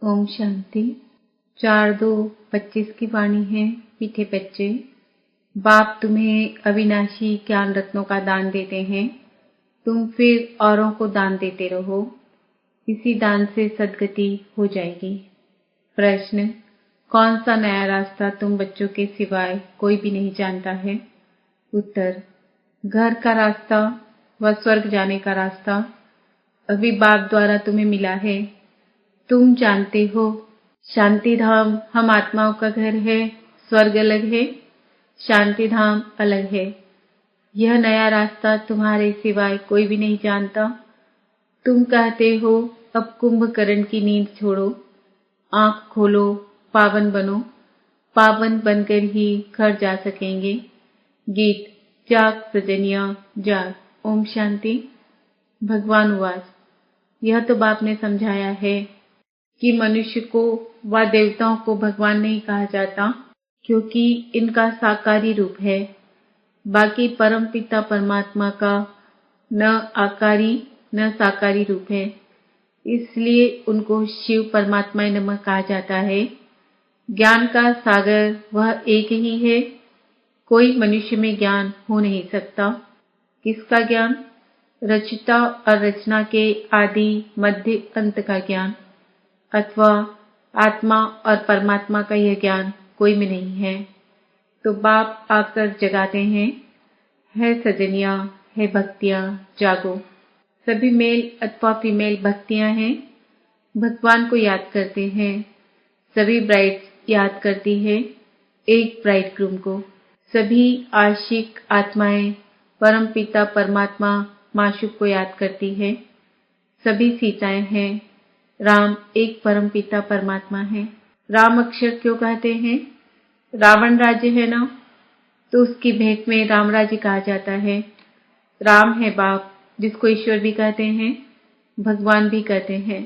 ओम शांति। 4-2-25 की वाणी है। मीठे बच्चे, बाप तुम्हें अविनाशी ज्ञान रत्नों का दान देते हैं। तुम फिर औरों को दान देते रहो, इसी दान से सद्गति हो जाएगी। प्रश्न, कौन सा नया रास्ता तुम बच्चों के सिवाय कोई भी नहीं जानता है? उत्तर, घर का रास्ता व स्वर्ग जाने का रास्ता अभी बाप द्वारा तुम्हें मिला है। तुम जानते हो, शांति धाम हम आत्माओं का घर है, स्वर्ग अलग है, शांति धाम अलग है। यह नया रास्ता तुम्हारे सिवाय कोई भी नहीं जानता। तुम कहते हो अब कुंभकर्ण की नींद छोड़ो, आंख खोलो, पावन बनो। पावन बनकर ही घर जा सकेंगे। गीत, जाग सजनिया जाग। ओम शांति। भगवान उवाच, यह तो बाप ने समझाया है कि मनुष्य को व देवताओं को भगवान नहीं कहा जाता, क्योंकि इनका साकारी रूप है। बाकी परम पिता परमात्मा का न आकारी न साकारी रूप है, इसलिए उनको शिव परमात्मा नमः कहा जाता है। ज्ञान का सागर वह एक ही है। कोई मनुष्य में ज्ञान हो नहीं सकता। किसका ज्ञान? रचिता और रचना के आदि मध्य अंत का ज्ञान, अथवा आत्मा और परमात्मा का यह ज्ञान कोई में नहीं है। तो बाप आकर जगाते हैं, है सजनिया, है भक्तियां, जागो। सभी मेल अथवा फीमेल भक्तियां हैं, भगवान को याद करते हैं। सभी ब्राइड्स याद करती है एक ब्राइड ग्रूम को। सभी आशिक आत्माएं परम पिता परमात्मा माशूक को याद करती है। सभी सीताएं हैं। राम एक परम पिता परमात्मा है। राम अक्षर क्यों कहते हैं? रावण राज्य है ना, तो उसकी भेंट में राम राज्य कहा जाता है। राम है बाप, जिसको ईश्वर भी कहते हैं, भगवान भी कहते हैं।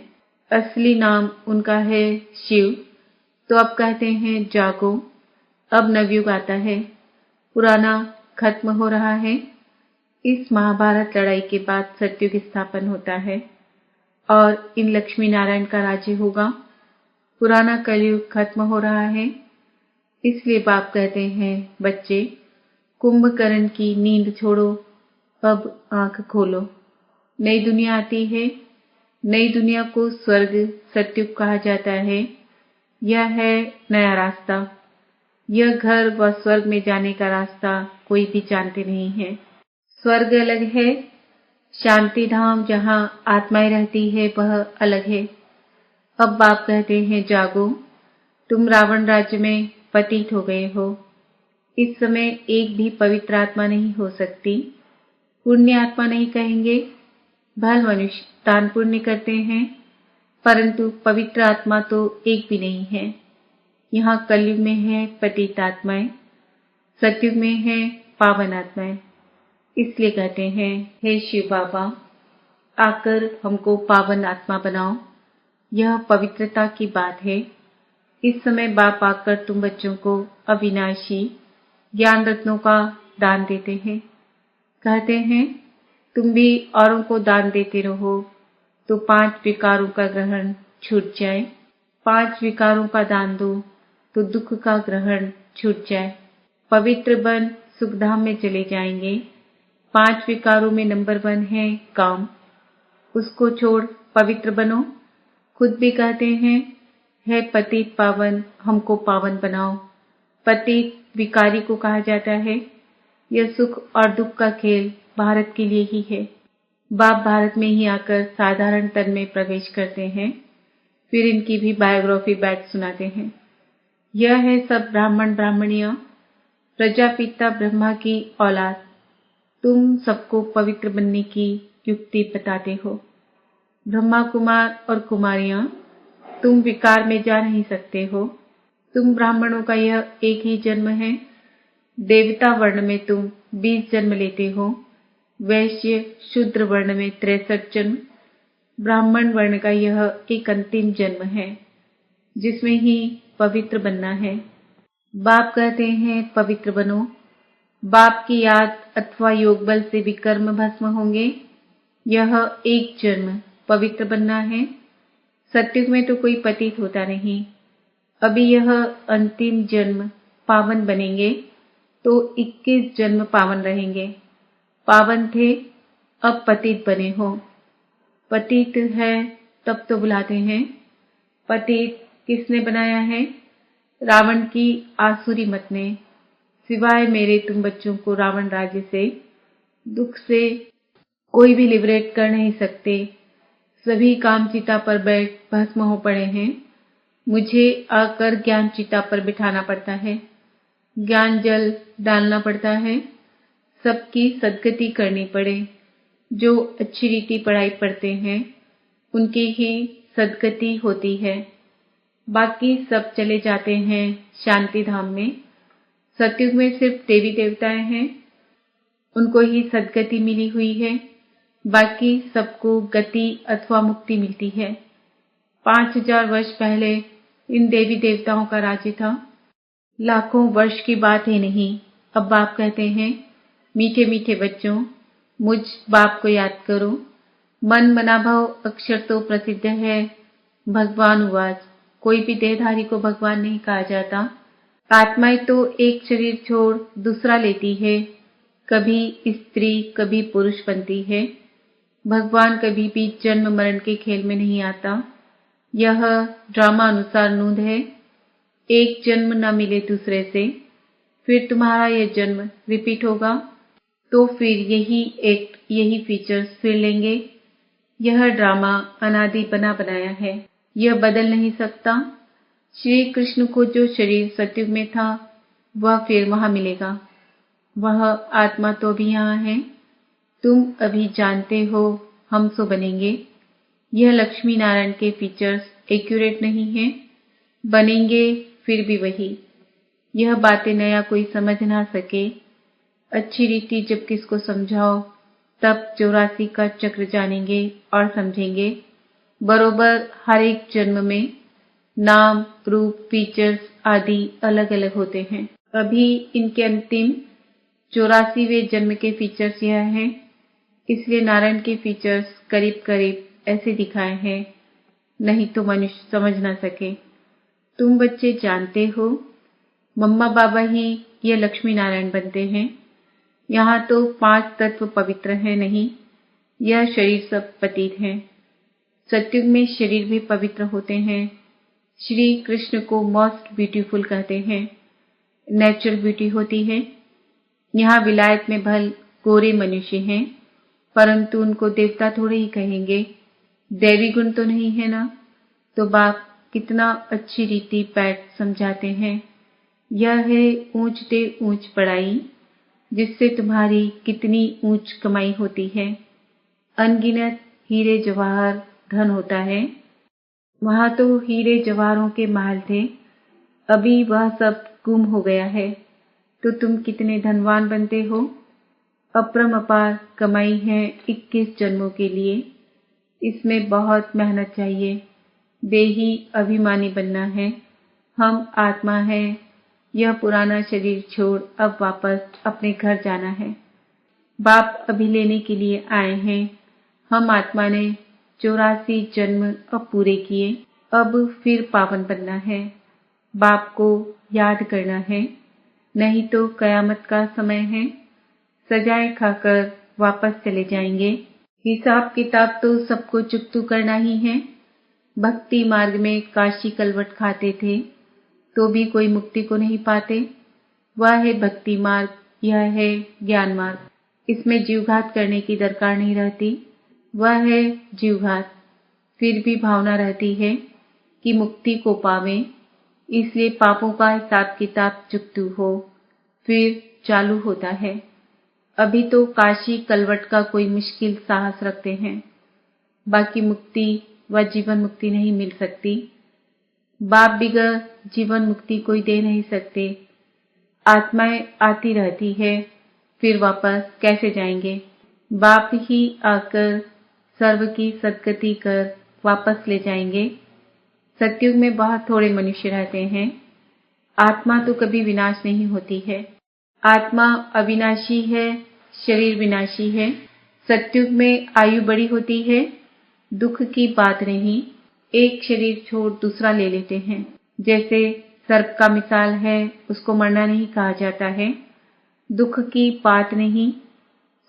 असली नाम उनका है शिव। तो अब कहते हैं जागो, अब नवयुग आता है, पुराना खत्म हो रहा है। इस महाभारत लड़ाई के बाद सतयुग स्थापन होता है और इन लक्ष्मी नारायण का राज्य होगा। पुराना कलयुग खत्म हो रहा है, इसलिए बाप कहते हैं बच्चे, कुंभकर्ण की नींद छोड़ो, अब आंख खोलो। नई दुनिया आती है। नई दुनिया को स्वर्ग सतयुग कहा जाता है। यह है नया रास्ता। यह घर व स्वर्ग में जाने का रास्ता कोई भी जानते नहीं है। स्वर्ग अलग है, शांति धाम जहाँ आत्माएं रहती है वह अलग है। अब बाप कहते हैं जागो, तुम रावण राज्य में पतित हो गए हो। इस समय एक भी पवित्र आत्मा नहीं हो सकती। पुण्य आत्मा नहीं कहेंगे। भल मनुष्य दान पुण्य करते हैं, परंतु पवित्र आत्मा तो एक भी नहीं है। यहाँ कलयुग में है पतित आत्माएं, सतयुग में है पावन आत्माएं। इसलिए कहते हैं, हे शिव बाबा, आकर हमको पावन आत्मा बनाओ। यह पवित्रता की बात है। इस समय बाप आकर तुम बच्चों को अविनाशी ज्ञान रत्नों का दान देते हैं। कहते हैं तुम भी औरों को दान देते रहो, तो 5 विकारों का ग्रहण छूट जाए। 5 विकारों का दान दो तो दुख का ग्रहण छूट जाए। पवित्र बन सुखधाम में चले जाएंगे। 5 विकारों में नंबर 1 है काम। उसको छोड़ पवित्र बनो। खुद भी कहते हैं, है पतित पावन, हमको पावन बनाओ। पतित विकारी को कहा जाता है। यह सुख और दुख का खेल भारत के लिए ही है। बाप भारत में ही आकर साधारण तन में प्रवेश करते हैं, फिर इनकी भी बायोग्राफी बैठ सुनाते हैं। यह है सब ब्राह्मण ब्राह्मणियां, प्रजापिता ब्रह्मा की औलाद। तुम सबको पवित्र बनने की युक्ति बताते हो। ब्रह्मा कुमार और कुमारियां, तुम विकार में जा नहीं सकते हो। तुम ब्राह्मणों का यह एक ही जन्म है। देवता वर्ण में तुम 20 जन्म लेते हो। वैश्य शूद्र वर्ण में 63 जन्म। ब्राह्मण वर्ण का यह एक अंतिम जन्म है, जिसमें ही पवित्र बनना है। बाप कहते हैं पवित्र बनो। बाप की याद अथवा योग बल से विकर्म भस्म होंगे। यह एक जन्म पवित्र बनना है। सत्युग में तो कोई पतित होता नहीं। अभी यह अंतिम जन्म पावन बनेंगे तो 21 जन्म पावन रहेंगे। पावन थे, अब पतित बने हो। पतित है तब तो बुलाते हैं। पतित किसने बनाया है? रावण की आसुरी मत ने। सिवाय मेरे तुम बच्चों को रावण राज्य से, दुख से कोई भी लिबरेट कर नहीं सकते। सभी काम चिता पर बैठ भस्म हो पड़े हैं। मुझे आकर ज्ञान चिता पर बिठाना पड़ता है, ज्ञान जल डालना पड़ता है, सबकी सद्गति करनी पड़े। जो अच्छी रीति पढ़ाई पढ़ते हैं उनकी ही सद्गति होती है। बाकी सब चले जाते हैं शांति धाम में। सतयुग में सिर्फ देवी देवताएं हैं, उनको ही सद्गति मिली हुई है। बाकी सबको गति अथवा मुक्ति मिलती है। 5000 वर्ष पहले इन देवी देवताओं का राज्य था। लाखों वर्ष की बात ही नहीं। अब बाप कहते हैं, मीठे मीठे बच्चों, मुझ बाप को याद करो। मन मनाभव अक्षर तो प्रसिद्ध है। भगवान उवाच, कोई भी देहधारी को भगवान नहीं कहा जाता। आत्माएं तो एक शरीर छोड़ दूसरा लेती है, कभी स्त्री कभी पुरुष बनती है। भगवान कभी भी जन्म मरण के खेल में नहीं आता। यह ड्रामा अनुसार नूंद है। एक जन्म न मिले दूसरे से, फिर तुम्हारा यह जन्म रिपीट होगा, तो फिर यही एक्ट, यही फीचर्स फिर लेंगे। यह ड्रामा अनादि बना बनाया है, यह बदल नहीं सकता। श्री कृष्ण को जो शरीर सतयुग में था वह फिर वहां मिलेगा। वह आत्मा तो भी यहाँ है। तुम अभी जानते हो हम सो बनेंगे। यह लक्ष्मी नारायण के फीचर्स एक्यूरेट नहीं है, बनेंगे फिर भी वही। यह बातें नया कोई समझ ना सके। अच्छी रीति जब किसको समझाओ तब 84 का चक्र जानेंगे और समझेंगे। बरोबर हर एक जन्म में नाम रूप फीचर्स आदि अलग अलग होते हैं। अभी इनके अंतिम 84वें जन्म के फीचर्स यह हैं, इसलिए नारायण के फीचर्स करीब करीब ऐसे दिखाए हैं, नहीं तो मनुष्य समझ ना सके। तुम बच्चे जानते हो मम्मा बाबा ही ये लक्ष्मी नारायण बनते हैं। यहाँ तो 5 तत्व पवित्र हैं नहीं, यह शरीर सब पतित हैं। सतयुग में शरीर भी पवित्र होते हैं। श्री कृष्ण को मोस्ट ब्यूटीफुल कहते हैं। नेचुरल ब्यूटी होती है। यहाँ विलायत में भल गोरे मनुष्य हैं, परंतु उनको देवता थोड़े ही कहेंगे। दैवी गुण तो नहीं है ना। तो बाप कितना अच्छी रीति बैठ समझाते हैं। यह है ऊंच ते ऊंच पढ़ाई, जिससे तुम्हारी कितनी ऊंच कमाई होती है। अनगिनत हीरे जवाहर धन होता है। वहां तो हीरे जवाहरों के महल थे, अभी वह सब गुम हो गया है। तो तुम कितने धनवान बनते हो। अपरंपार कमाई है 21 जन्मों के लिए। इसमें बहुत मेहनत चाहिए। देही अभिमानी बनना है। हम आत्मा है। यह पुराना शरीर छोड़ अब वापस अपने घर जाना है। बाप अभी लेने के लिए आए हैं। हम आत्मा ने 84 जन्म अब पूरे किए, अब फिर पावन बनना है। बाप को याद करना है, नहीं तो कयामत का समय है। सजाएं खाकर वापस चले जाएंगे। हिसाब किताब तो सबको चुकतू करना ही है। भक्ति मार्ग में काशी कलवट खाते थे तो भी कोई मुक्ति को नहीं पाते। वह है भक्ति मार्ग, यह है ज्ञान मार्ग। इसमें जीवघात करने की दरकार नहीं रहती। वह है जीवघात, फिर भी भावना रहती है कि मुक्ति को पावें, इसलिए पापों का हिसाब किताब चुकतू हो, फिर चालू होता है। अभी तो काशी कलवट का कोई मुश्किल साहस रखते हैं। बाकी मुक्ति व जीवन मुक्ति नहीं मिल सकती। बाप बिगर जीवन मुक्ति कोई दे नहीं सकते। आत्माएं आती रहती है, फिर वापस कैसे जाएंगे। बाप ही आकर सर्व की सद्गति कर वापस ले जाएंगे। सतयुग में बहुत थोड़े मनुष्य रहते हैं। आत्मा तो कभी विनाश नहीं होती है। आत्मा अविनाशी है, शरीर विनाशी है। सतयुग में आयु बड़ी होती है, दुख की बात नहीं। एक शरीर छोड़ दूसरा ले लेते हैं। जैसे सर्प का मिसाल है, उसको मरना नहीं कहा जाता है, दुख की बात नहीं,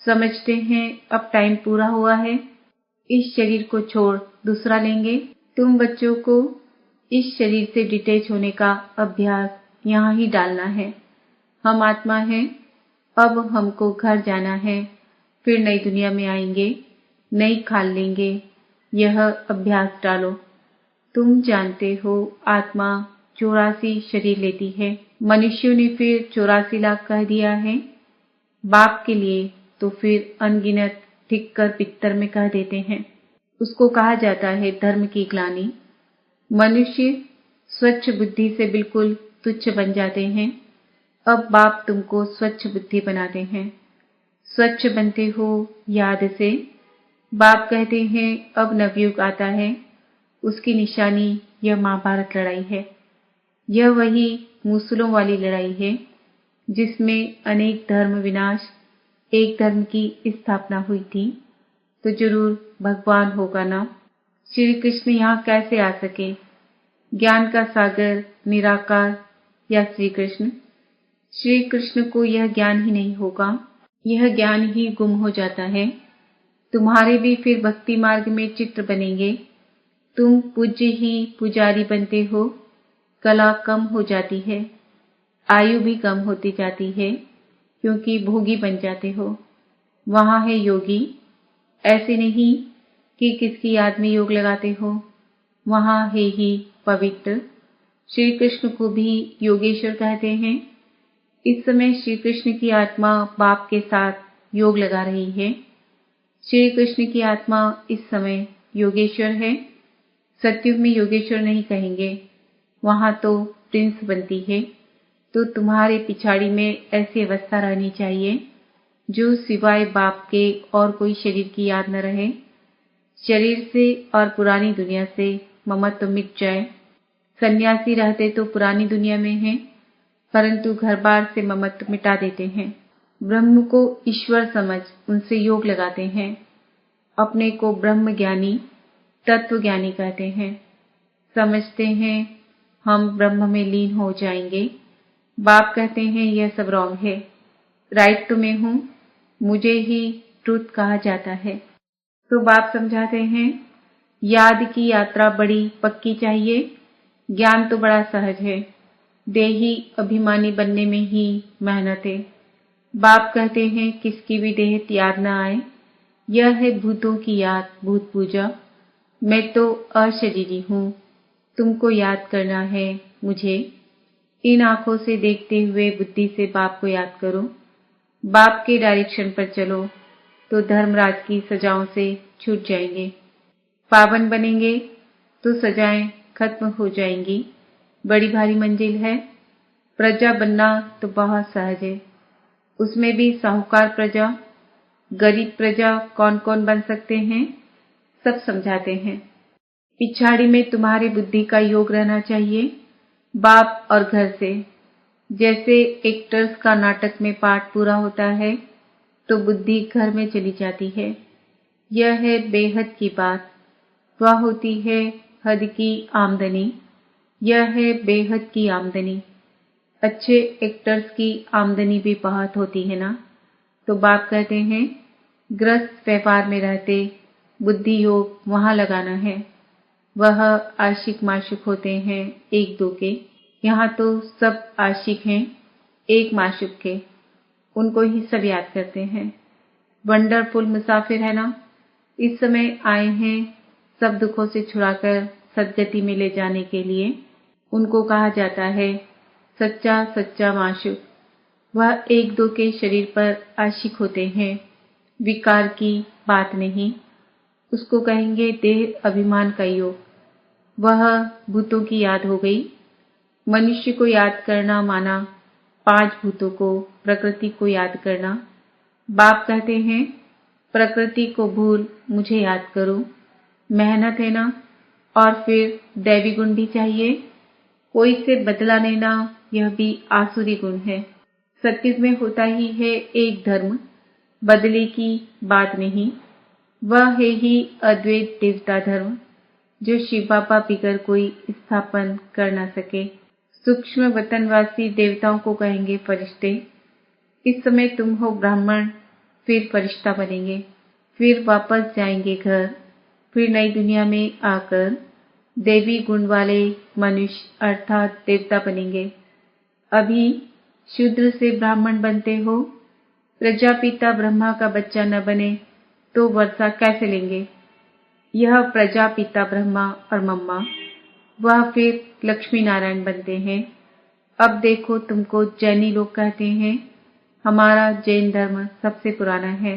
समझते हैं अब टाइम पूरा हुआ है, इस शरीर को छोड़ दूसरा लेंगे। तुम बच्चों को इस शरीर से डिटैच होने का अभ्यास यहाँ ही डालना है। हम आत्मा हैं, अब हमको घर जाना है, फिर नई दुनिया में आएंगे, नई खाल लेंगे, यह अभ्यास डालो। तुम जानते हो आत्मा 84 शरीर लेती है। मनुष्यों ने फिर 84 लाख कह दिया है, बाप के लिए तो फिर अनगिनत ठीक कर पिक्तर में कह देते हैं। उसको कहा जाता है धर्म की ग्लानि। मनुष्य स्वच्छ बुद्धि से बिल्कुल तुच्छ बन जाते हैं। अब बाप तुमको स्वच्छ बुद्धि बनाते हैं। स्वच्छ बनते हो याद से। बाप कहते हैं अब नवयुग आता है, उसकी निशानी यह महाभारत लड़ाई है। यह वही मूसलों वाली लड़ाई है जिसमें अनेक धर्म विनाश, एक धर्म की स्थापना हुई थी। तो जरूर भगवान होगा ना। श्री कृष्ण यहाँ कैसे आ सके? ज्ञान का सागर निराकार या श्री कृष्ण? श्री कृष्ण को यह ज्ञान ही नहीं होगा, यह ज्ञान ही गुम हो जाता है। तुम्हारे भी फिर भक्ति मार्ग में चित्र बनेंगे। तुम पूज्य ही पुजारी बनते हो, कला कम हो जाती है, आयु भी कम होती जाती है, क्योंकि भोगी बन जाते हो। वहां है योगी, ऐसे नहीं कि किसकी याद में योग लगाते हो, वहां है ही पवित्र। श्री कृष्ण को भी योगेश्वर कहते हैं। इस समय श्री कृष्ण की आत्मा बाप के साथ योग लगा रही है। श्री कृष्ण की आत्मा इस समय योगेश्वर है। सत्युग में योगेश्वर नहीं कहेंगे, वहां तो प्रिंस बनती है। तो तुम्हारे पिछाड़ी में ऐसी अवस्था रहनी चाहिए जो सिवाय बाप के और कोई शरीर की याद न रहे। शरीर से और पुरानी दुनिया से ममत्व मिट जाए। सन्यासी रहते तो पुरानी दुनिया में हैं, परंतु घर बार से ममत्व मिटा देते हैं। ब्रह्म को ईश्वर समझ उनसे योग लगाते हैं। अपने को ब्रह्म ज्ञानी, तत्व ज्ञानी कहते हैं। समझते हैं हम ब्रह्म में लीन हो जाएंगे। बाप कहते हैं यह सब रॉन्ग है, राइट तो मैं हूं, मुझे ही ट्रूथ कहा जाता है। तो बाप समझाते हैं याद की यात्रा बड़ी पक्की चाहिए, ज्ञान तो बड़ा सहज है, देही अभिमानी बनने में ही मेहनत है। बाप कहते हैं किसकी भी देह याद न आए, यह है भूतों की याद, भूत पूजा। मैं तो अशरीरी हूँ, तुमको याद करना है मुझे। इन आंखों से देखते हुए बुद्धि से बाप को याद करो। बाप के डायरेक्शन पर चलो तो धर्मराज की सजाओं से छूट जाएंगे। पावन बनेंगे तो सजाएं खत्म हो जाएंगी। बड़ी भारी मंजिल है। प्रजा बनना तो बहुत सहज है, उसमें भी साहूकार प्रजा, गरीब प्रजा कौन कौन बन सकते हैं, सब समझाते हैं। पिछाड़ी में तुम्हारी बुद्धि का योग रहना चाहिए, बाप और घर से। जैसे एक्टर्स का नाटक में पाठ पूरा होता है तो बुद्धि घर में चली जाती है। यह है बेहद की बात। वह होती है हद की आमदनी, यह है बेहद की आमदनी। अच्छे एक्टर्स की आमदनी भी बहुत होती है ना। तो बाप कहते हैं ग्रस्त व्यापार में रहते बुद्धि योग वहां लगाना है। वह आशिक माशुक होते हैं एक दो के, यहाँ तो सब आशिक हैं एक माशुक के, उनको ही सब याद करते हैं। वंडरफुल मुसाफिर है ना, इस समय आए हैं सब दुखों से छुड़ाकर सदगति में ले जाने के लिए। उनको कहा जाता है सच्चा सच्चा माशुक। वह एक दो के शरीर पर आशिक होते हैं, विकार की बात नहीं। उसको कहेंगे देह अभिमान का योग। वह भूतों की याद हो गई। मनुष्य को याद करना माना 5 भूतों को, प्रकृति को याद करना। बाप कहते हैं प्रकृति को भूल मुझे याद करो। मेहनत है ना, और फिर दैवी गुण भी चाहिए। कोई से बदला लेना यह भी आसुरी गुण है। सत्युग में होता ही है एक धर्म, बदले की बात नहीं। वह है ही अद्वैत देवता धर्म। जो शिव बाबा बिगर कोई स्थापन कर न सके। सूक्ष्म वतनवासी देवताओं को कहेंगे फरिश्ते। इस समय तुम हो ब्राह्मण, फिर फरिश्ता बनेंगे, फिर वापस जाएंगे घर, फिर नई दुनिया में आकर देवी गुण वाले मनुष्य अर्थात देवता बनेंगे। अभी शूद्र से ब्राह्मण बनते हो। प्रजापिता ब्रह्मा का बच्चा न बने तो वर्षा कैसे लेंगे? यह प्रजापिता ब्रह्मा और मम्मा, वह फिर लक्ष्मी नारायण बनते हैं। अब देखो, तुमको जैनी लोग कहते हैं हमारा जैन धर्म सबसे पुराना है।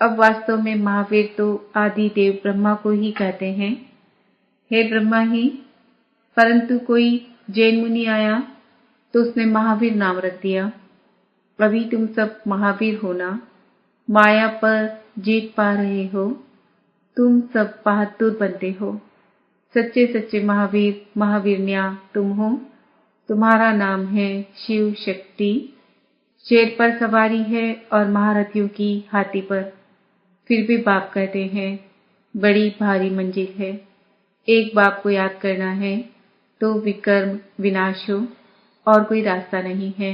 अब वास्तव में महावीर तो आदि देव ब्रह्मा को ही कहते हैं, हे ब्रह्मा ही। परंतु कोई जैन मुनि आया तो उसने महावीर नाम रख दिया। अभी तुम सब महावीर हो ना, माया पर जीत पा रहे हो। तुम सब बहादुर बनते हो। सच्चे सच्चे महावीर महावीरन्या तुम हो। तुम्हारा नाम है शिव शक्ति। शेर पर सवारी है और महारथियों की हाथी पर। फिर भी बाप कहते हैं बड़ी भारी मंजिल है। एक बाप को याद करना है तो विकर्म विनाश हो, और कोई रास्ता नहीं है।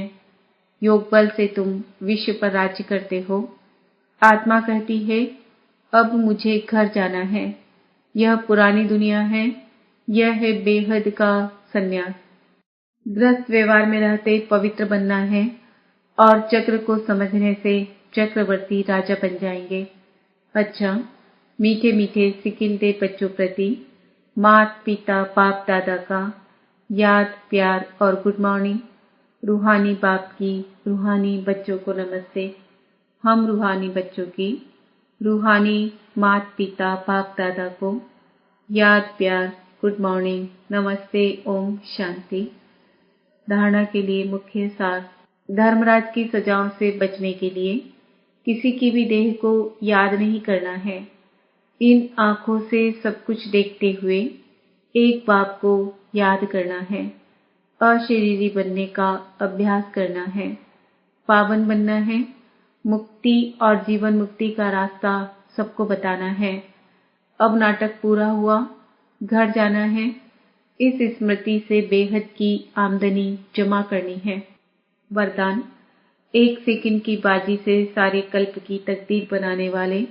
योग बल से तुम विश्व पर राज्य करते हो। आत्मा कहती है अब मुझे घर जाना है। यह पुरानी दुनिया है, यह है बेहद का संन्यास। गृहस्थ व्यवहार में रहते पवित्र बनना है और चक्र को समझने से चक्रवर्ती राजा बन जाएंगे। अच्छा, मीठे मीठे सिकिलते बच्चों प्रति माता पिता बाप दादा का याद प्यार और गुड मॉर्निंग। रूहानी बाप की रूहानी बच्चों को नमस्ते। हम रूहानी बच्चों की रूहानी माता पिता बाप दादा को याद प्यार गुड मॉर्निंग नमस्ते ओम शांति। धारणा के लिए मुख्य सार। धर्मराज की सजाओं से बचने के लिए किसी की भी देह को याद नहीं करना है। इन आंखों से सब कुछ देखते हुए एक बाप को याद करना है। अशरीरी बनने का अभ्यास करना है। पावन बनना है। मुक्ति और जीवन मुक्ति का रास्ता सबको बताना है। अब नाटक पूरा हुआ, घर जाना है। इस स्मृति से बेहद की आमदनी जमा करनी है। वरदान। 1 सेकंड की बाजी से सारे कल्प की तकदीर बनाने वाले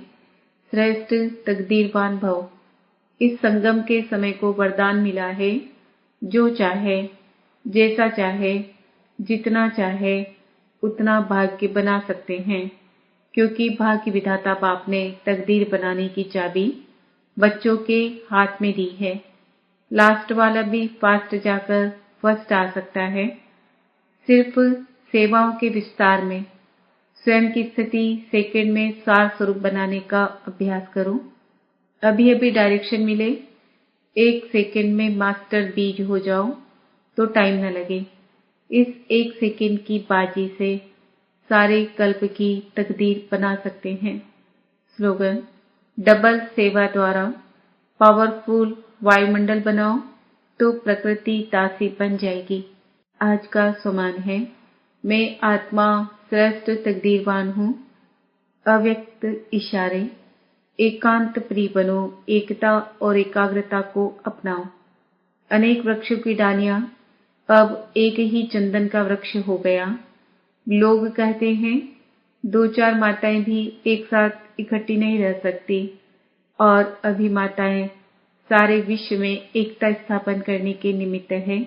श्रेष्ठ तकदीरवान भव। इस संगम के समय को वरदान मिला है। जो चाहे, जैसा चाहे, जितना चाहे उतना भाग्य बना सकते हैं, क्योंकि भाग्य विधाता बाप ने तकदीर बनाने की चाबी बच्चों के हाथ में दी है। लास्ट वाला भी फास्ट जाकर फर्स्ट आ सकता है। सिर्फ सेवाओं के विस्तार में स्वयं की स्थिति सेकंड में सार स्वरूप बनाने का अभ्यास करो। अभी अभी डायरेक्शन मिले, 1 सेकंड में मास्टर बीज हो जाओ तो टाइम न लगे। इस 1 सेकंड की बाजी से सारे कल्प की तकदीर बना सकते हैं। स्लोगन। डबल सेवा द्वारा पावरफुल वायुमंडल बनाओ तो प्रकृति दासी बन जाएगी। आज का सुमान है, मैं आत्मा श्रेष्ठ तकदीरवान हूँ। अव्यक्त इशारे। एकांत प्रिय बनो, एकता और एकाग्रता को अपनाओ। अनेक वृक्षों की डालियां अब एक ही चंदन का वृक्ष हो गया। लोग कहते हैं 2-4 माताएं भी एक साथ इकट्ठी नहीं रह सकती, और अभी माताएं सारे विश्व में एकता स्थापन करने के निमित्त है।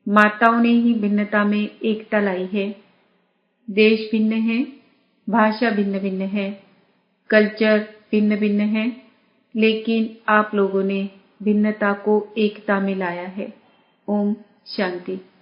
माताओं ने ही भिन्नता में एकता लाई है। देश भिन्न है, भाषा भिन्न भिन्न है, कल्चर भिन्न भिन्न है, लेकिन आप लोगों ने भिन्नता को एकता में लाया है। ओम शांति।